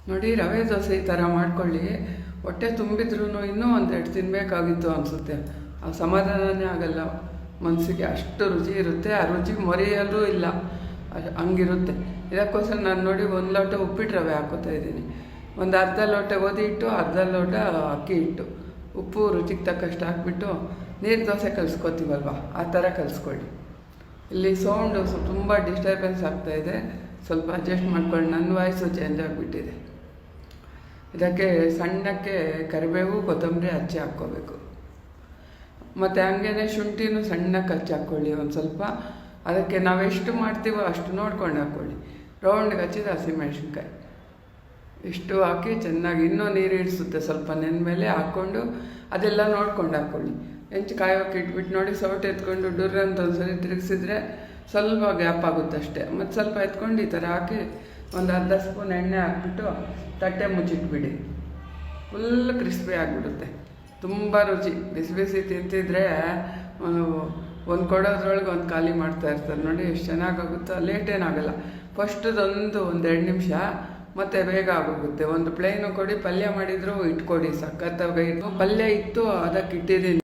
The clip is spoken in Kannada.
ನೋಡಿ, ರವೆ ದೋಸೆ ಈ ಥರ ಮಾಡ್ಕೊಳ್ಳಿ. ಹೊಟ್ಟೆ ತುಂಬಿದ್ರೂ ಇನ್ನೂ ಒಂದೆರಡು ತಿನ್ನಬೇಕಾಗಿತ್ತು ಅನಿಸುತ್ತೆ. ಆ ಸಮಾಧಾನನೇ ಆಗಲ್ಲ ಮನಸ್ಸಿಗೆ, ಅಷ್ಟು ರುಚಿ ಇರುತ್ತೆ. ಆ ರುಚಿ ಮರೆಯಲ್ಲೂ ಇಲ್ಲ, ಹಂಗಿರುತ್ತೆ. ಇದಕ್ಕೋಸ್ಕರ ನಾನು ನೋಡಿ 1 ಲೋಟ ಉಪ್ಪಿಟ್ಟು ರವೆ ಹಾಕೋತಾ ಇದ್ದೀನಿ, ಒಂದು ಅರ್ಧ ಲೋಟ ಗೋಧಿ ಹಿಟ್ಟು, ಅರ್ಧ ಲೋಟ ಅಕ್ಕಿ ಹಿಟ್ಟು, ಉಪ್ಪು ರುಚಿಗೆ ತಕ್ಕಷ್ಟು ಹಾಕ್ಬಿಟ್ಟು ನೀರು ದೋಸೆ ಕಲಿಸ್ಕೊತೀವಲ್ವ ಆ ಥರ ಕಲಿಸ್ಕೊಳ್ಳಿ. ಇಲ್ಲಿ ಸೌಂಡು ತುಂಬ ಡಿಸ್ಟರ್ಬೆನ್ಸ್ ಆಗ್ತಾಯಿದೆ, ಸ್ವಲ್ಪ ಅಡ್ಜಸ್ಟ್ ಮಾಡ್ಕೊಳ್ಳಿ. ನನ್ನ ವಾಯ್ಸು ಚೇಂಜ್ ಆಗಿಬಿಟ್ಟಿದೆ. ಇದಕ್ಕೆ ಸಣ್ಣಕ್ಕೆ ಕರಿಬೇವು ಕೊತ್ತಂಬರಿ ಹಚ್ಚಿ ಹಾಕ್ಕೋಬೇಕು. ಮತ್ತು ಹಂಗೇ ಶುಂಠಿನೂ ಸಣ್ಣಕ್ಕೆ ಹಚ್ಚಿ ಹಾಕ್ಕೊಳ್ಳಿ ಒಂದು ಸ್ವಲ್ಪ. ಅದಕ್ಕೆ ನಾವೆಷ್ಟು ಮಾಡ್ತೀವೋ ಅಷ್ಟು ನೋಡ್ಕೊಂಡು ಹಾಕ್ಕೊಳ್ಳಿ. ರೌಂಡ್ಗೆ ಹಚ್ಚಿದ ಹಸಿಮೆಣ್ಸಿನ್ಕಾಯಿ ಇಷ್ಟು ಹಾಕಿ ಚೆನ್ನಾಗಿ, ಇನ್ನೂ ನೀರು ಇಡಿಸುತ್ತೆ ಸ್ವಲ್ಪ ನೆನ್ಮೇಲೆ ಹಾಕ್ಕೊಂಡು ಅದೆಲ್ಲ ನೋಡ್ಕೊಂಡು ಹಾಕ್ಕೊಳ್ಳಿ. ಹೆಂಚು ಕಾಯೋಕೆ ಇಟ್ಬಿಟ್ಟು ನೋಡಿ, ಸೌಟು ಎತ್ಕೊಂಡು ಡುರ್ರ ಅಂತ ಒಂದ್ಸರಿ ತಿರುಗಿಸಿದ್ರೆ ಸ್ವಲ್ಪ ಗ್ಯಾಪ್ ಆಗುತ್ತೆ ಅಷ್ಟೇ. ಮತ್ತು ಸ್ವಲ್ಪ ಎತ್ಕೊಂಡು ಈ ಥರ ಹಾಕಿ ಒಂದು ಅರ್ಧ ಸ್ಪೂನ್ ಎಣ್ಣೆ ಹಾಕ್ಬಿಟ್ಟು ತಟ್ಟೆ ಮುಚ್ಚಿಟ್ಬಿಡಿ. ಫುಲ್ ಕ್ರಿಸ್ಪಿ ಆಗಿಬಿಡುತ್ತೆ, ತುಂಬ ರುಚಿ. ಬಿಸಿ ಬಿಸಿ ತಿಂತಿದ್ರೆ ಒಂದು ಕೊಡೋದ್ರೊಳಗೆ ಒಂದು ಖಾಲಿ ಮಾಡ್ತಾ ಇರ್ತಾರೆ ನೋಡಿ, ಎಷ್ಟು ಚೆನ್ನಾಗಾಗುತ್ತೋ. ಲೇಟೇನಾಗಲ್ಲ. ಫಸ್ಟದೊಂದು 2 ನಿಮಿಷ, ಮತ್ತು ಬೇಗ ಆಗೋಗುತ್ತೆ. ಒಂದು ಪ್ಲೇನು ಕೊಡಿ, ಪಲ್ಯ ಮಾಡಿದ್ರು ಇಟ್ಕೊಡಿ, ಸಖತ್ತಾಗಿ. ಪಲ್ಯ ಇತ್ತು ಅದಕ್ಕೆ ಇಟ್ಟಿದ್ದೀನಿ.